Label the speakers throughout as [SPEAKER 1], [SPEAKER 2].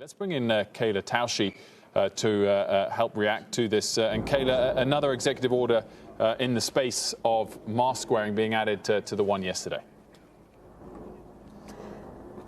[SPEAKER 1] Let's bring in Kayla Tausche to help react to this. And Kayla, another executive order in the space of mask wearing being added to the one yesterday.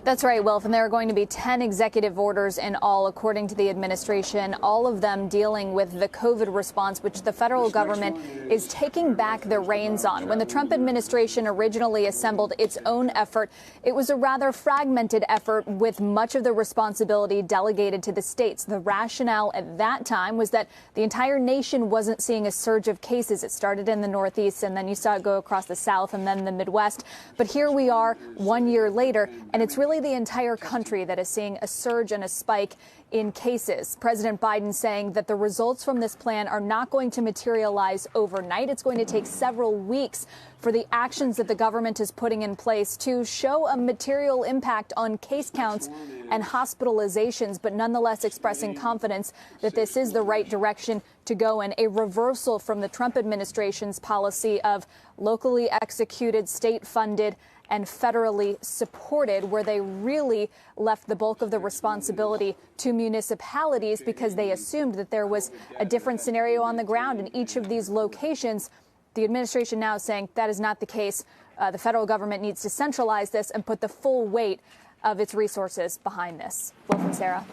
[SPEAKER 2] That's right, Wilf, and there are going to be 10 executive orders in all, according to the administration, all of them dealing with the COVID response, which the federal government is taking back the reins on. When the Trump administration originally assembled its own effort, it was a rather fragmented effort with much of the responsibility delegated to the states. The rationale at that time was that the entire nation wasn't seeing a surge of cases. It started in the Northeast, and then you saw it go across the South and then the Midwest. But here we are 1 year later, and it's really the entire country that is seeing a surge and a spike in cases. President Biden saying that the results from this plan are not going to materialize overnight. It's going to take several weeks for the actions that the government is putting in place to show a material impact on case counts and hospitalizations, but nonetheless expressing confidence that this is the right direction to go in, a reversal from the Trump administration's policy of locally executed, state-funded and federally supported, where they really left the bulk of the responsibility to municipalities because they assumed that there was a different scenario on the ground in each of these locations. The administration now saying that is not the case. The federal government needs to centralize this and put the full weight of its resources behind this. Wilf and Sarah.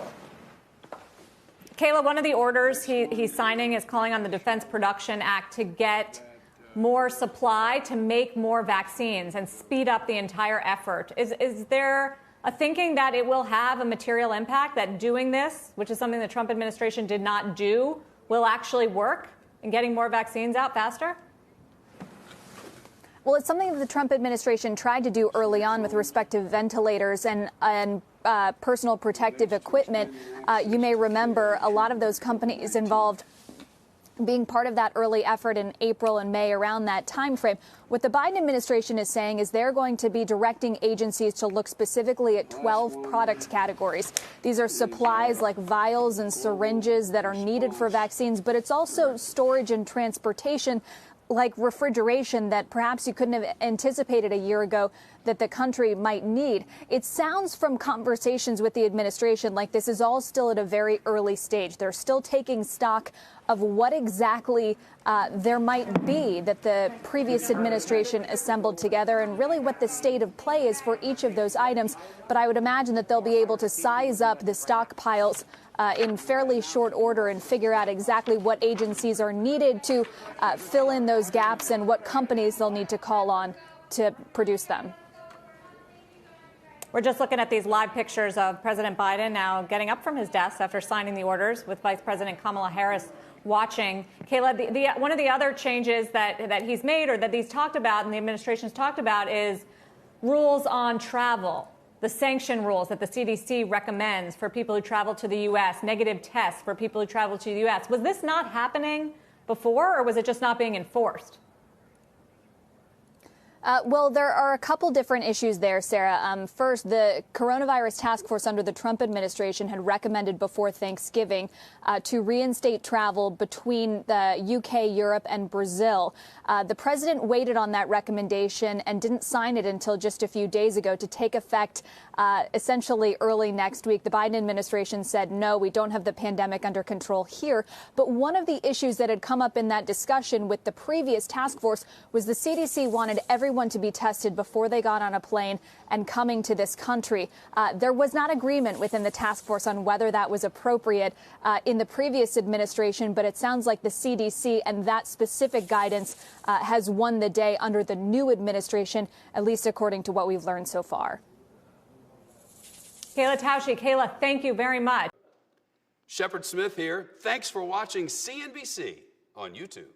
[SPEAKER 3] Kayla, one of the orders he's signing is calling on the Defense Production Act to get more supply, to make more vaccines and speed up the entire effort. Is there a thinking that it will have a material impact, that doing this, which is something the Trump administration did not do, will actually work in getting more vaccines out faster?
[SPEAKER 2] Well, it's something that the Trump administration tried to do early on with respect to ventilators and personal protective equipment. You may remember a lot of those companies involved being part of that early effort in April and May, around that time frame. What the Biden administration is saying is they're going to be directing agencies to look specifically at 12 product categories. These are supplies like vials and syringes that are needed for vaccines, but it's also storage and transportation, like refrigeration, that perhaps you couldn't have anticipated a year ago that the country might need. It sounds from conversations with the administration like this is all still at a very early stage. They're still taking stock of what exactly there might be that the previous administration assembled together, and really what the state of play is for each of those items. But I would imagine that they'll be able to size up the stockpiles in fairly short order and figure out exactly what agencies are needed to fill in those gaps and what companies they'll need to call on to produce them.
[SPEAKER 3] We're just looking at these live pictures of President Biden now getting up from his desk after signing the orders, with Vice President Kamala Harris watching. Kayla, one of the other changes that he's made, or that he's talked about and the administration's talked about, is rules on travel. The sanction rules that the CDC recommends for people who travel to the U.S., negative tests for people who travel to the U.S. Was this not happening before, or was it just not being enforced?
[SPEAKER 2] Well, there are a couple different issues there, Sarah. First, the coronavirus task force under the Trump administration had recommended before Thanksgiving to reinstate travel between the UK, Europe and Brazil. The president waited on that recommendation and didn't sign it until just a few days ago, to take effect essentially early next week. The Biden administration said, no, we don't have the pandemic under control here. But one of the issues that had come up in that discussion with the previous task force was the CDC wanted everyone to be tested before they got on a plane and coming to this country. There was not agreement within the task force on whether that was appropriate in the previous administration, but it sounds like the CDC and that specific guidance has won the day under the new administration, at least according to what we've learned so far.
[SPEAKER 3] Kayla Tausche. Kayla, thank you very much.
[SPEAKER 4] Shepard Smith here. Thanks for watching CNBC on YouTube.